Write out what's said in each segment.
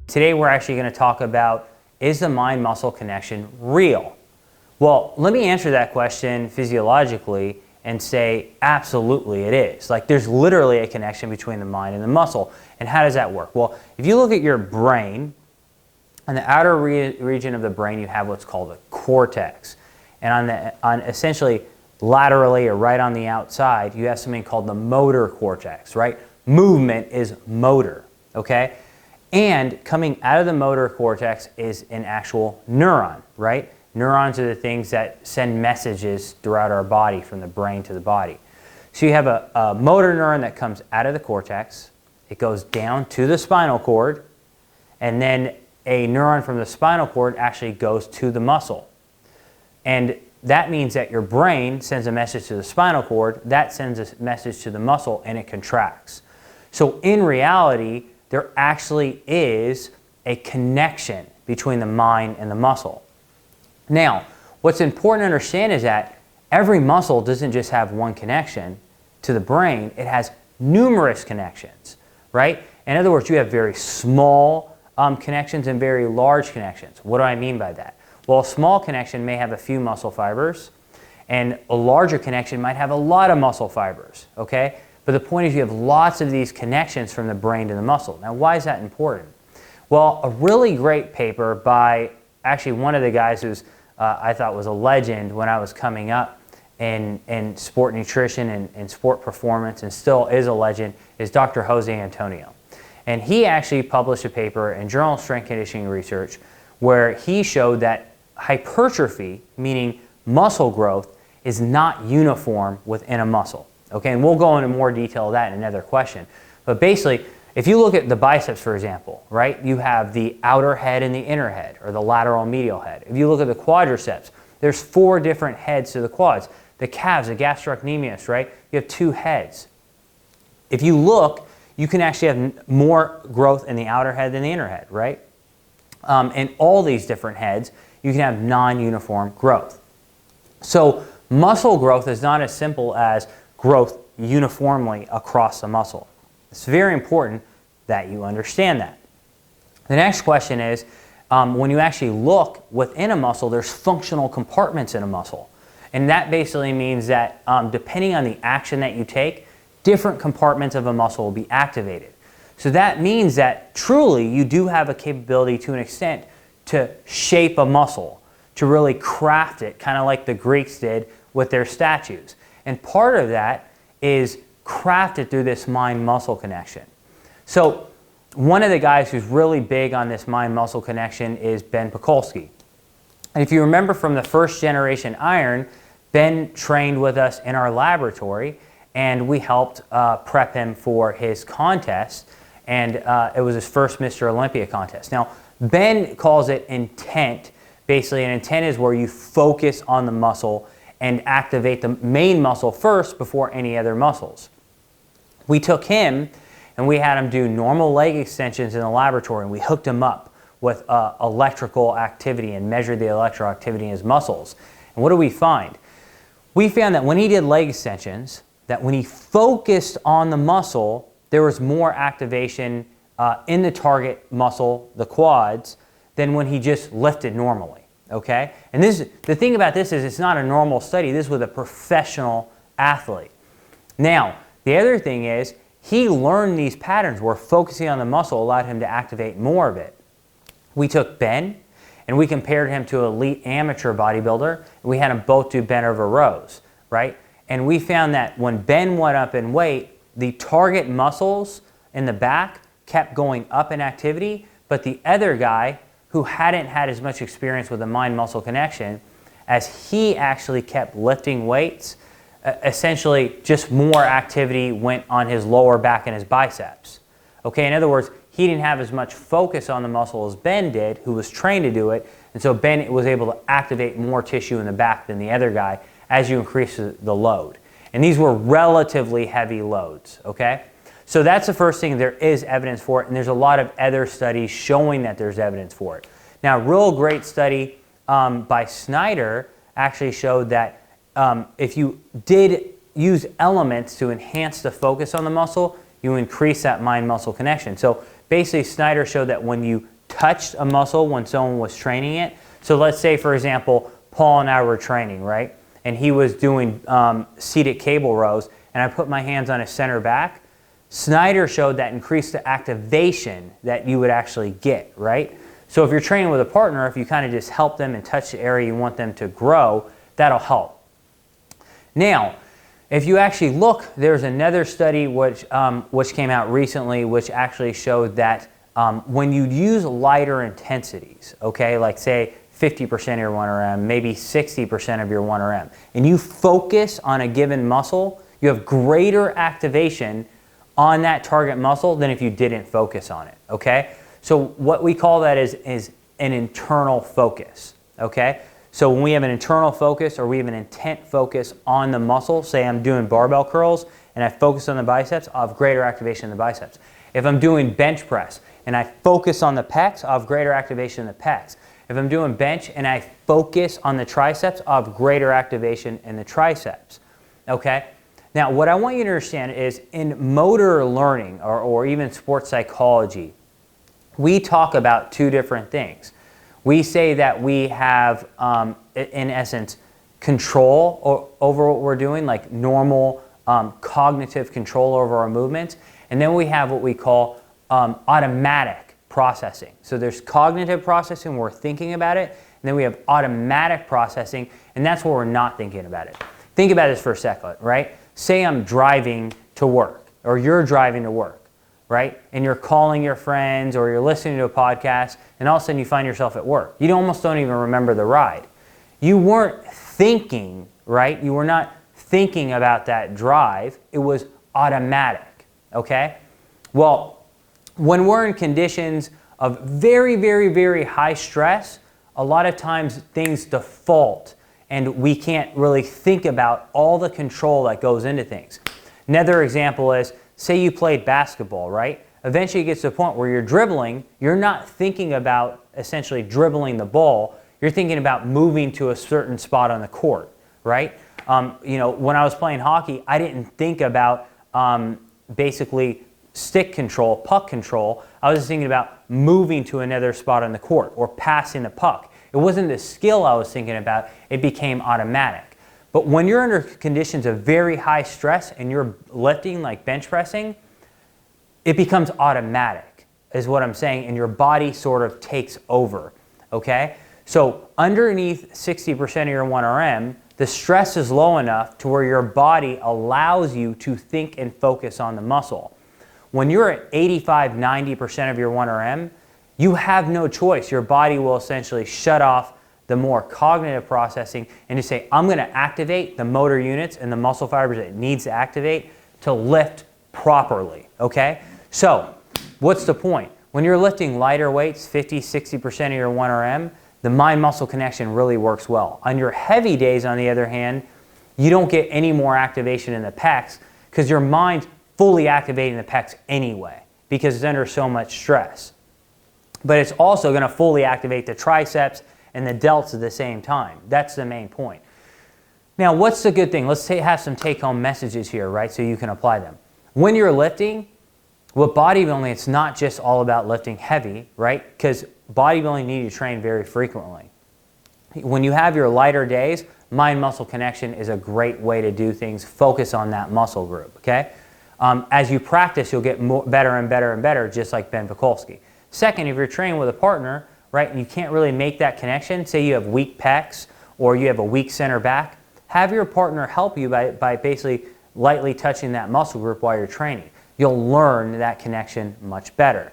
Today we're actually going to talk about, is the mind-muscle connection real? Well, let me answer that question physiologically and say absolutely it is. Like, there's literally a connection between the mind and the muscle. And how does that work? Well, if you look at your brain, on the outer region of the brain you have what's called a cortex. And on essentially laterally or right on the outside you have something called the motor cortex, right? Movement is motor, okay? And coming out of the motor cortex is an actual neuron, right? Neurons are the things that send messages throughout our body from the brain to the body. So you have a motor neuron that comes out of the cortex, it goes down to the spinal cord, and then a neuron from the spinal cord actually goes to the muscle. And that means that your brain sends a message to the spinal cord, that sends a message to the muscle, and it contracts. So in reality, there actually is a connection between the mind and the muscle. Now, what's important to understand is that every muscle doesn't just have one connection to the brain, it has numerous connections, right? In other words, you have very small connections and very large connections. What do I mean by that? Well, a small connection may have a few muscle fibers, and a larger connection might have a lot of muscle fibers, okay? But the point is you have lots of these connections from the brain to the muscle. Now, why is that important? Well, a really great paper by actually one of the guys who's I thought was a legend when I was coming up in sport nutrition and sport performance, and still is a legend, is Dr. Jose Antonio. And he actually published a paper in Journal of Strength Conditioning Research where he showed that hypertrophy, meaning muscle growth, is not uniform within a muscle. Okay, and we'll go into more detail of that in another question. But basically, if you look at the biceps, for example, right, you have the outer head and the inner head, or the lateral and medial head. If you look at the quadriceps, there's 4 different heads to the quads. The calves, the gastrocnemius, right, you have 2 heads. If you look, you can actually have more growth in the outer head than the inner head, right? In all these different heads, you can have non-uniform growth. So muscle growth is not as simple as growth uniformly across the muscle. It's very important that you understand that. The next question is, when you actually look within a muscle, there's functional compartments in a muscle. And that basically means that depending on the action that you take, different compartments of a muscle will be activated. So that means that truly you do have a capability to an extent to shape a muscle, to really craft it, kind of like the Greeks did with their statues. And part of that is crafted through this mind-muscle connection. So one of the guys who's really big on this mind-muscle connection is Ben Pakulski. And if you remember from the first generation iron, Ben trained with us in our laboratory, and we helped prep him for his contest, and it was his first Mr. Olympia contest. Now, Ben calls it intent. Basically, an intent is where you focus on the muscle and activate the main muscle first before any other muscles. We took him and we had him do normal leg extensions in the laboratory, and we hooked him up with electrical activity and measured the electrical activity in his muscles. And what do we find? We found that when he did leg extensions, that when he focused on the muscle, there was more activation in the target muscle, the quads, than when he just lifted normally, okay? And the thing about this is it's not a normal study. This was a professional athlete. Now, the other thing is he learned these patterns where focusing on the muscle allowed him to activate more of it. We took Ben and we compared him to an elite amateur bodybuilder, and we had them both do bent over rows, right? And we found that when Ben went up in weight, the target muscles in the back kept going up in activity, but the other guy who hadn't had as much experience with the mind-muscle connection, as he actually kept lifting weights, essentially just more activity went on his lower back and his biceps. Okay, in other words, he didn't have as much focus on the muscle as Ben did, who was trained to do it, and so Ben was able to activate more tissue in the back than the other guy as you increase the load. And these were relatively heavy loads, okay? So that's the first thing. There is evidence for it, and there's a lot of other studies showing that there's evidence for it. Now, a real great study by Snider actually showed that if you did use elements to enhance the focus on the muscle, you increase that mind-muscle connection. So basically, Snider showed that when you touched a muscle when someone was training it. So let's say, for example, Paul and I were training, right? And he was doing seated cable rows, and I put my hands on his center back. Snider showed that increased the activation that you would actually get, right? So if you're training with a partner, if you kind of just help them and touch the area you want them to grow, that'll help. Now, if you actually look, there's another study which came out recently which actually showed that when you use lighter intensities, okay, like say 50% of your 1RM, maybe 60% of your 1RM, and you focus on a given muscle, you have greater activation on that target muscle than if you didn't focus on it, okay? So what we call that is an internal focus, okay? So when we have an internal focus or we have an intent focus on the muscle, say I'm doing barbell curls and I focus on the biceps, I'll have greater activation in the biceps. If I'm doing bench press and I focus on the pecs, I'll have greater activation in the pecs. If I'm doing bench and I focus on the triceps, I'll have greater activation in the triceps, okay? Now, what I want you to understand is in motor learning or even sports psychology, we talk about two different things. We say that we have, in essence, control over what we're doing, like normal cognitive control over our movements. And then we have what we call automatic processing. So there's cognitive processing where we're thinking about it, and then we have automatic processing, and that's where we're not thinking about it. Think about this for a second, right? Say I'm driving to work, or you're driving to work, right? And you're calling your friends or you're listening to a podcast, and all of a sudden you find yourself at work. You almost don't even remember the ride. You weren't thinking, right? You were not thinking about that drive. It was automatic, okay? Well, when we're in conditions of very, very, very high stress, a lot of times things default and we can't really think about all the control that goes into things. Another example is, say you played basketball, right? Eventually it gets to a point where you're dribbling, you're not thinking about essentially dribbling the ball, you're thinking about moving to a certain spot on the court, right? You know, when I was playing hockey, I didn't think about basically stick control, puck control. I was just thinking about moving to another spot on the court or passing the puck. It wasn't the skill I was thinking about, it became automatic. But when you're under conditions of very high stress and you're lifting like bench pressing, it becomes automatic, is what I'm saying, and your body sort of takes over, okay? So underneath 60% of your 1RM, the stress is low enough to where your body allows you to think and focus on the muscle. When you're at 85, 90% of your 1RM, you have no choice. Your body will essentially shut off the more cognitive processing and just say, I'm going to activate the motor units and the muscle fibers that it needs to activate to lift properly, okay? So what's the point? When you're lifting lighter weights, 50, 60% of your 1RM, the mind-muscle connection really works well. On your heavy days, on the other hand, you don't get any more activation in the pecs because your mind's fully activating the pecs anyway because it's under so much stress. But it's also going to fully activate the triceps and the delts at the same time. That's the main point. Now, what's the good thing? Let's have some take-home messages here, right, so you can apply them. When you're lifting, with bodybuilding, it's not just all about lifting heavy, right, because bodybuilding needs to train very frequently. When you have your lighter days, mind-muscle connection is a great way to do things. Focus on that muscle group, okay? As you practice, you'll get better and better and better, just like Ben Vikolsky. Second, if you're training with a partner, right, and you can't really make that connection, say you have weak pecs or you have a weak center back, have your partner help you by basically lightly touching that muscle group while you're training. You'll learn that connection much better.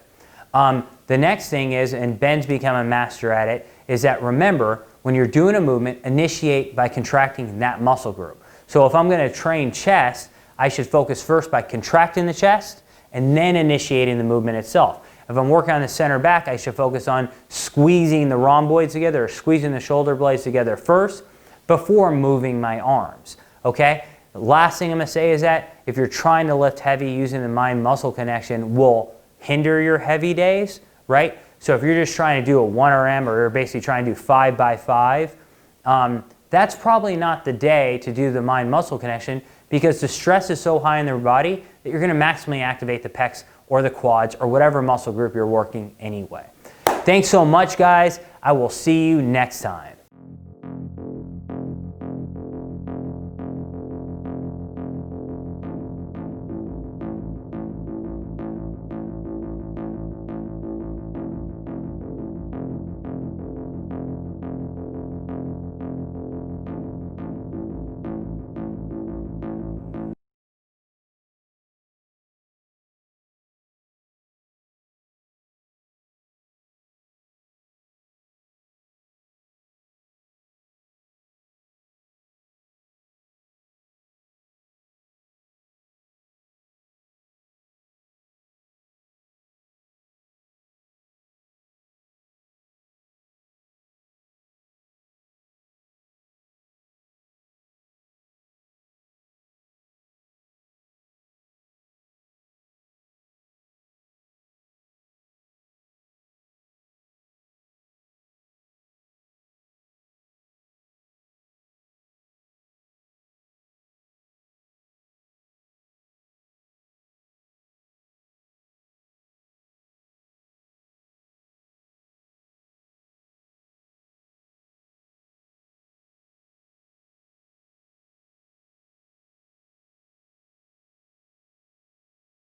The next thing is, and Ben's become a master at it, is that remember, when you're doing a movement, initiate by contracting that muscle group. So if I'm going to train chest, I should focus first by contracting the chest and then initiating the movement itself. If I'm working on the center back, I should focus on squeezing the rhomboids together or squeezing the shoulder blades together first before moving my arms, okay? The last thing I'm going to say is that if you're trying to lift heavy, using the mind-muscle connection will hinder your heavy days, right? So if you're just trying to do a 1RM or you're basically trying to do 5 by 5, that's probably not the day to do the mind-muscle connection because the stress is so high in their body that you're going to maximally activate the pecs or the quads or whatever muscle group you're working anyway. Thanks so much, guys. I will see you next time.